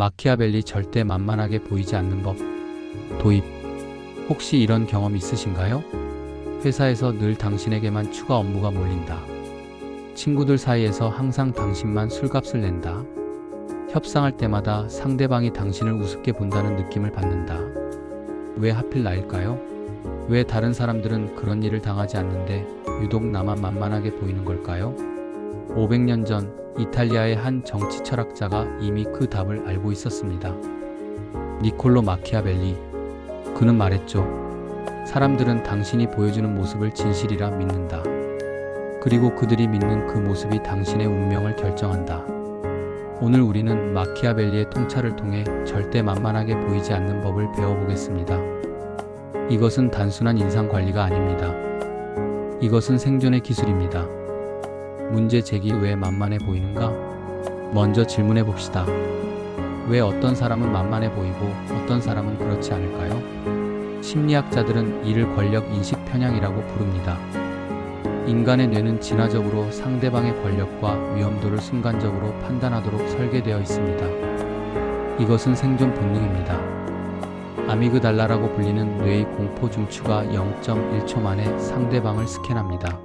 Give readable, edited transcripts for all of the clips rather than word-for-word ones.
마키아벨리 절대 만만하게 보이지 않는 법. 도입. 혹시 이런 경험 있으신가요? 회사에서 늘 당신에게만 추가 업무가 몰린다. 친구들 사이에서 항상 당신만 술값을 낸다. 협상할 때마다 상대방이 당신을 우습게 본다는 느낌을 받는다. 왜 하필 나일까요? 왜 다른 사람들은 그런 일을 당하지 않는데 유독 나만 만만하게 보이는 걸까요? 500년 전 이탈리아의 한 정치 철학자가 이미 그 답을 알고 있었습니다. 니콜로 마키아벨리. 그는 말했죠. 사람들은 당신이 보여주는 모습을 진실이라 믿는다. 그리고 그들이 믿는 그 모습이 당신의 운명을 결정한다. 오늘 우리는 마키아벨리의 통찰을 통해 절대 만만하게 보이지 않는 법을 배워보겠습니다. 이것은 단순한 인상 관리가 아닙니다. 이것은 생존의 기술입니다. 문제 제기 왜 만만해 보이는가? 먼저 질문해 봅시다. 왜 어떤 사람은 만만해 보이고 어떤 사람은 그렇지 않을까요? 심리학자들은 이를 권력 인식 편향이라고 부릅니다. 인간의 뇌는 진화적으로 상대방의 권력과 위험도를 순간적으로 판단하도록 설계되어 있습니다. 이것은 생존 본능입니다. 아미그달라라고 불리는 뇌의 공포 중추가 0.1초 만에 상대방을 스캔합니다.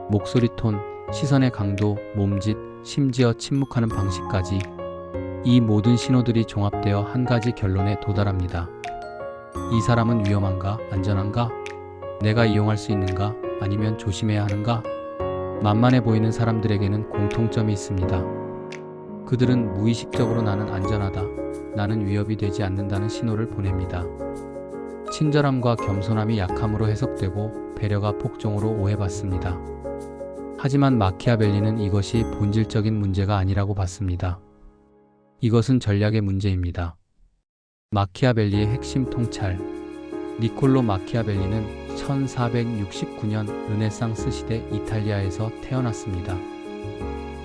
목소리 톤, 시선의 강도, 몸짓, 심지어 침묵하는 방식까지 이 모든 신호들이 종합되어 한 가지 결론에 도달합니다. 이 사람은 위험한가? 안전한가? 내가 이용할 수 있는가? 아니면 조심해야 하는가? 만만해 보이는 사람들에게는 공통점이 있습니다. 그들은 무의식적으로 나는 안전하다, 나는 위협이 되지 않는다는 신호를 보냅니다. 친절함과 겸손함이 약함으로 해석되고 배려가 폭종으로 오해받습니다. 하지만 마키아벨리는 이것이 본질적인 문제가 아니라고 봤습니다. 이것은 전략의 문제입니다. 마키아벨리의 핵심 통찰. 니콜로 마키아벨리는 1469년 르네상스 시대 이탈리아에서 태어났습니다.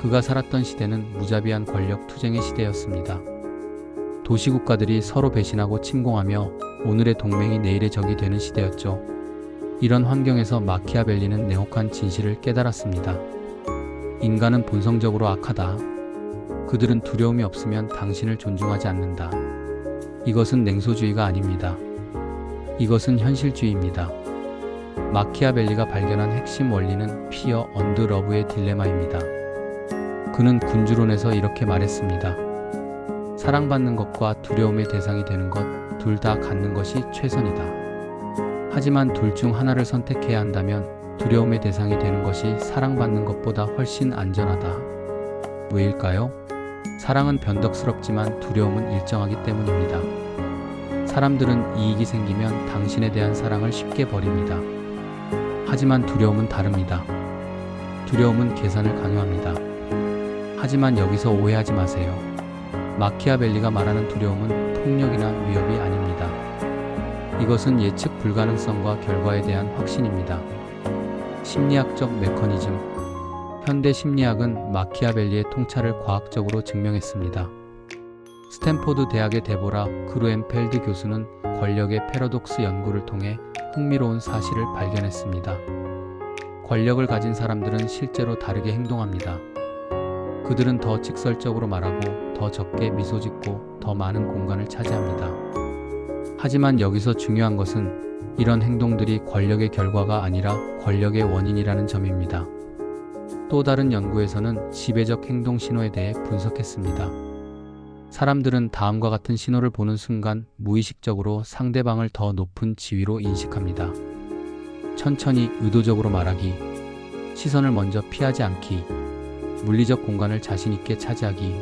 그가 살았던 시대는 무자비한 권력 투쟁의 시대였습니다. 도시국가들이 서로 배신하고 침공하며 오늘의 동맹이 내일의 적이 되는 시대였죠. 이런 환경에서 마키아벨리는 냉혹한 진실을 깨달았습니다. 인간은 본성적으로 악하다. 그들은 두려움이 없으면 당신을 존중하지 않는다. 이것은 냉소주의가 아닙니다. 이것은 현실주의입니다. 마키아벨리가 발견한 핵심 원리는 피어 언드 러브의 딜레마입니다. 그는 군주론에서 이렇게 말했습니다. 사랑받는 것과 두려움의 대상이 되는 것 둘 다 갖는 것이 최선이다. 하지만 둘 중 하나를 선택해야 한다면 두려움의 대상이 되는 것이 사랑받는 것보다 훨씬 안전하다. 왜일까요? 사랑은 변덕스럽지만 두려움은 일정하기 때문입니다. 사람들은 이익이 생기면 당신에 대한 사랑을 쉽게 버립니다. 하지만 두려움은 다릅니다. 두려움은 계산을 강요합니다. 하지만 여기서 오해하지 마세요. 마키아벨리가 말하는 두려움은 폭력이나 위협이 아닙니다. 이것은 예측 불가능성과 결과에 대한 확신입니다. 심리학적 메커니즘. 현대 심리학은 마키아벨리의 통찰을 과학적으로 증명했습니다. 스탠포드 대학의 데보라 그루엔펠드 교수는 권력의 패러독스 연구를 통해 흥미로운 사실을 발견했습니다. 권력을 가진 사람들은 실제로 다르게 행동합니다. 그들은 더 직설적으로 말하고 더 적게 미소 짓고 더 많은 공간을 차지합니다. 하지만 여기서 중요한 것은 이런 행동들이 권력의 결과가 아니라 권력의 원인이라는 점입니다. 또 다른 연구에서는 지배적 행동 신호에 대해 분석했습니다. 사람들은 다음과 같은 신호를 보는 순간 무의식적으로 상대방을 더 높은 지위로 인식합니다. 천천히 의도적으로 말하기, 시선을 먼저 피하지 않기, 물리적 공간을 자신있게 차지하기,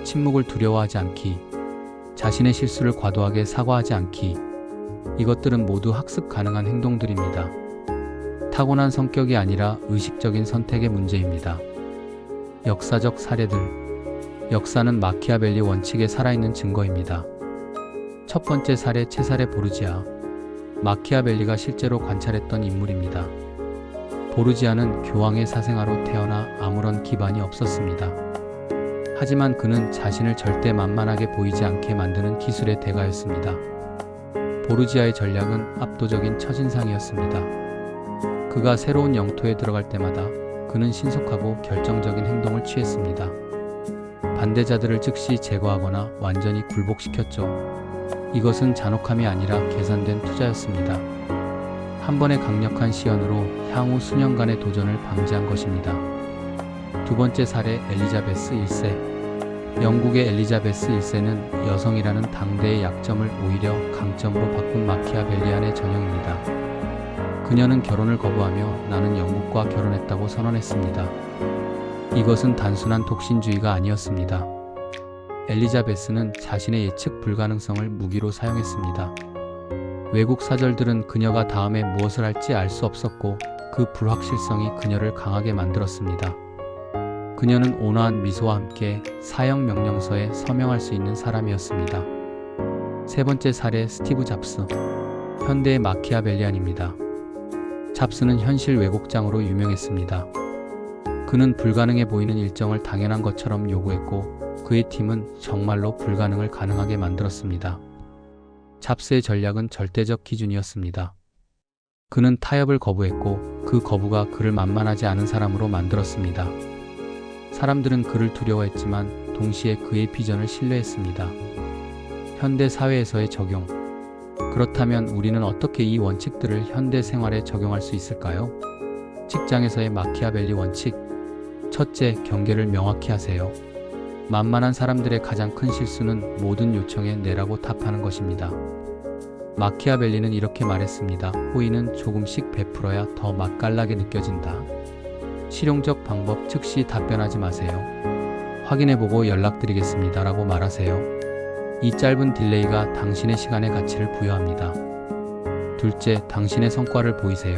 침묵을 두려워하지 않기, 자신의 실수를 과도하게 사과하지 않기. 이것들은 모두 학습 가능한 행동들입니다. 타고난 성격이 아니라 의식적인 선택의 문제입니다. 역사적 사례들. 역사는 마키아벨리 원칙에 살아있는 증거입니다. 첫 번째 사례 체사레 보르지아. 마키아벨리가 실제로 관찰했던 인물입니다. 보르지아는 교황의 사생아로 태어나 아무런 기반이 없었습니다. 하지만 그는 자신을 절대 만만하게 보이지 않게 만드는 기술의 대가였습니다. 보르지아의 전략은 압도적인 첫인상이었습니다. 그가 새로운 영토에 들어갈 때마다 그는 신속하고 결정적인 행동을 취했습니다. 반대자들을 즉시 제거하거나 완전히 굴복시켰죠. 이것은 잔혹함이 아니라 계산된 투자였습니다. 한 번의 강력한 시연으로 향후 수년간의 도전을 방지한 것입니다. 두 번째 사례, 엘리자베스 1세. 영국의 엘리자베스 1세는 여성이라는 당대의 약점을 오히려 강점으로 바꾼 마키아벨리안의 전형입니다. 그녀는 결혼을 거부하며 나는 영국과 결혼했다고 선언했습니다. 이것은 단순한 독신주의가 아니었습니다. 엘리자베스는 자신의 예측 불가능성을 무기로 사용했습니다. 외국 사절들은 그녀가 다음에 무엇을 할지 알 수 없었고 그 불확실성이 그녀를 강하게 만들었습니다. 그녀는 온화한 미소와 함께 사형 명령서에 서명할 수 있는 사람이었습니다. 세 번째 사례, 스티브 잡스. 현대의 마키아벨리안입니다. 잡스는 현실 왜곡장으로 유명했습니다. 그는 불가능해 보이는 일정을 당연한 것처럼 요구했고 그의 팀은 정말로 불가능을 가능하게 만들었습니다. 잡스의 전략은 절대적 기준이었습니다. 그는 타협을 거부했고 그 거부가 그를 만만하지 않은 사람으로 만들었습니다. 사람들은 그를 두려워했지만 동시에 그의 비전을 신뢰했습니다. 현대 사회에서의 적용. 그렇다면 우리는 어떻게 이 원칙들을 현대 생활에 적용할 수 있을까요? 직장에서의 마키아벨리 원칙. 첫째, 경계를 명확히 하세요. 만만한 사람들의 가장 큰 실수는 모든 요청에 네라고 답하는 것입니다. 마키아벨리는 이렇게 말했습니다. 호의는 조금씩 베풀어야 더 맛깔나게 느껴진다. 실용적 방법, 즉시 답변하지 마세요. 확인해보고 연락드리겠습니다 라고 말하세요. 이 짧은 딜레이가 당신의 시간의 가치를 부여합니다. 둘째, 당신의 성과를 보이세요.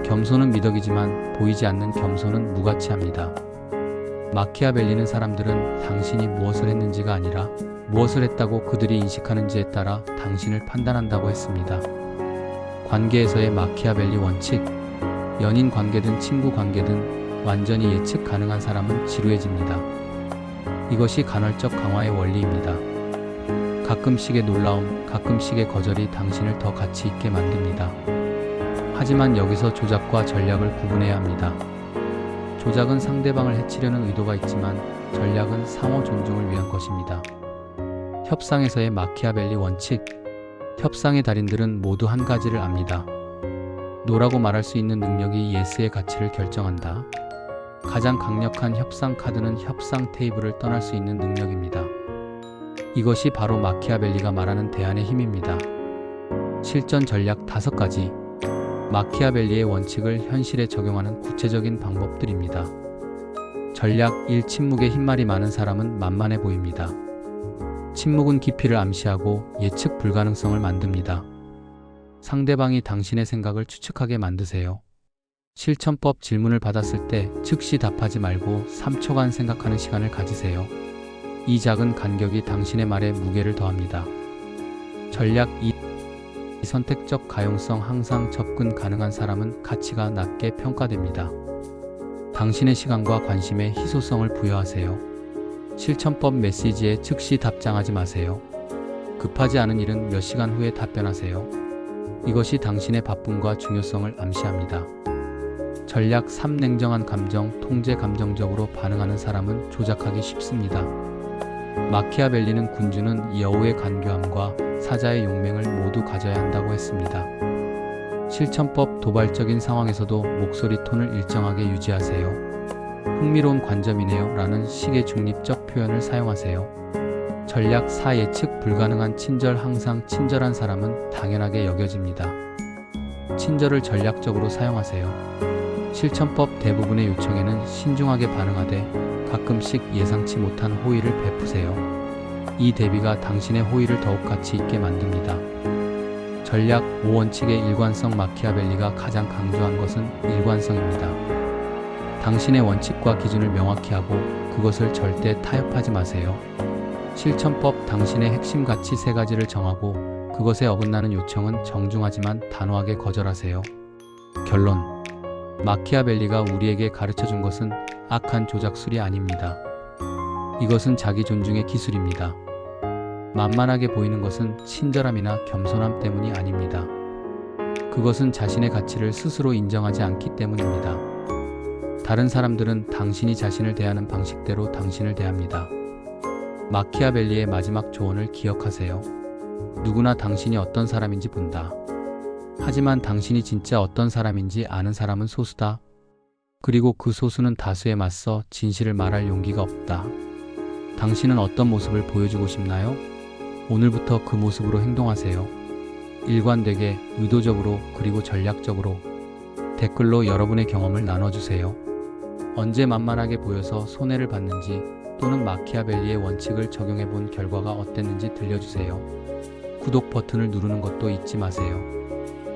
겸손은 미덕이지만 보이지 않는 겸손은 무가치합니다. 마키아벨리는 사람들은 당신이 무엇을 했는지가 아니라 무엇을 했다고 그들이 인식하는지에 따라 당신을 판단한다고 했습니다. 관계에서의 마키아벨리 원칙. 연인 관계든 친구 관계든 완전히 예측 가능한 사람은 지루해집니다. 이것이 간헐적 강화의 원리입니다. 가끔씩의 놀라움, 가끔씩의 거절이 당신을 더 가치 있게 만듭니다. 하지만 여기서 조작과 전략을 구분해야 합니다. 조작은 상대방을 해치려는 의도가 있지만 전략은 상호 존중을 위한 것입니다. 협상에서의 마키아벨리 원칙. 협상의 달인들은 모두 한 가지를 압니다. 노라고 말할 수 있는 능력이 예스의 가치를 결정한다. 가장 강력한 협상 카드는 협상 테이블을 떠날 수 있는 능력입니다. 이것이 바로 마키아벨리가 말하는 대안의 힘입니다. 실전 전략 5가지. 마키아벨리의 원칙을 현실에 적용하는 구체적인 방법들입니다. 전략 1. 침묵에 흰말이 많은 사람은 만만해 보입니다. 침묵은 깊이를 암시하고 예측 불가능성을 만듭니다. 상대방이 당신의 생각을 추측하게 만드세요. 실천법. 질문을 받았을 때 즉시 답하지 말고 3초간 생각하는 시간을 가지세요. 이 작은 간격이 당신의 말에 무게를 더합니다. 전략 2. 선택적 가용성. 항상 접근 가능한 사람은 가치가 낮게 평가됩니다. 당신의 시간과 관심에 희소성을 부여하세요. 실천법. 메시지에 즉시 답장하지 마세요. 급하지 않은 일은 몇 시간 후에 답변하세요. 이것이 당신의 바쁨과 중요성을 암시합니다. 전략 3. 냉정한 감정. 통제. 감정적으로 반응하는 사람은 조작하기 쉽습니다. 마키아벨리는 군주는 여우의 간교함과 사자의 용맹을 모두 가져야 한다고 했습니다. 실천법. 도발적인 상황에서도 목소리 톤을 일정하게 유지하세요. 흥미로운 관점이네요 라는 식의 중립적 표현을 사용하세요. 전략 4. 예측 불가능한 친절. 항상 친절한 사람은 당연하게 여겨집니다. 친절을 전략적으로 사용하세요. 실천법. 대부분의 요청에는 신중하게 반응하되 가끔씩 예상치 못한 호의를 베푸세요. 이 대비가 당신의 호의를 더욱 가치 있게 만듭니다. 전략 5. 원칙의 일관성. 마키아벨리가 가장 강조한 것은 일관성입니다. 당신의 원칙과 기준을 명확히 하고 그것을 절대 타협하지 마세요. 실천법. 당신의 핵심 가치 3가지를 정하고 그것에 어긋나는 요청은 정중하지만 단호하게 거절하세요. 결론. 마키아벨리가 우리에게 가르쳐준 것은 악한 조작술이 아닙니다. 이것은 자기 존중의 기술입니다. 만만하게 보이는 것은 친절함이나 겸손함 때문이 아닙니다. 그것은 자신의 가치를 스스로 인정하지 않기 때문입니다. 다른 사람들은 당신이 자신을 대하는 방식대로 당신을 대합니다. 마키아벨리의 마지막 조언을 기억하세요. 누구나 당신이 어떤 사람인지 본다. 하지만 당신이 진짜 어떤 사람인지 아는 사람은 소수다. 그리고 그 소수는 다수에 맞서 진실을 말할 용기가 없다. 당신은 어떤 모습을 보여주고 싶나요? 오늘부터 그 모습으로 행동하세요. 일관되게, 의도적으로, 그리고 전략적으로. 댓글로 여러분의 경험을 나눠주세요. 언제 만만하게 보여서 손해를 봤는지 또는 마키아벨리의 원칙을 적용해 본 결과가 어땠는지 들려주세요. 구독 버튼을 누르는 것도 잊지 마세요.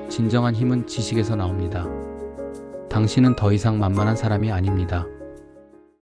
진정한 힘은 지식에서 나옵니다. 당신은 더 이상 만만한 사람이 아닙니다.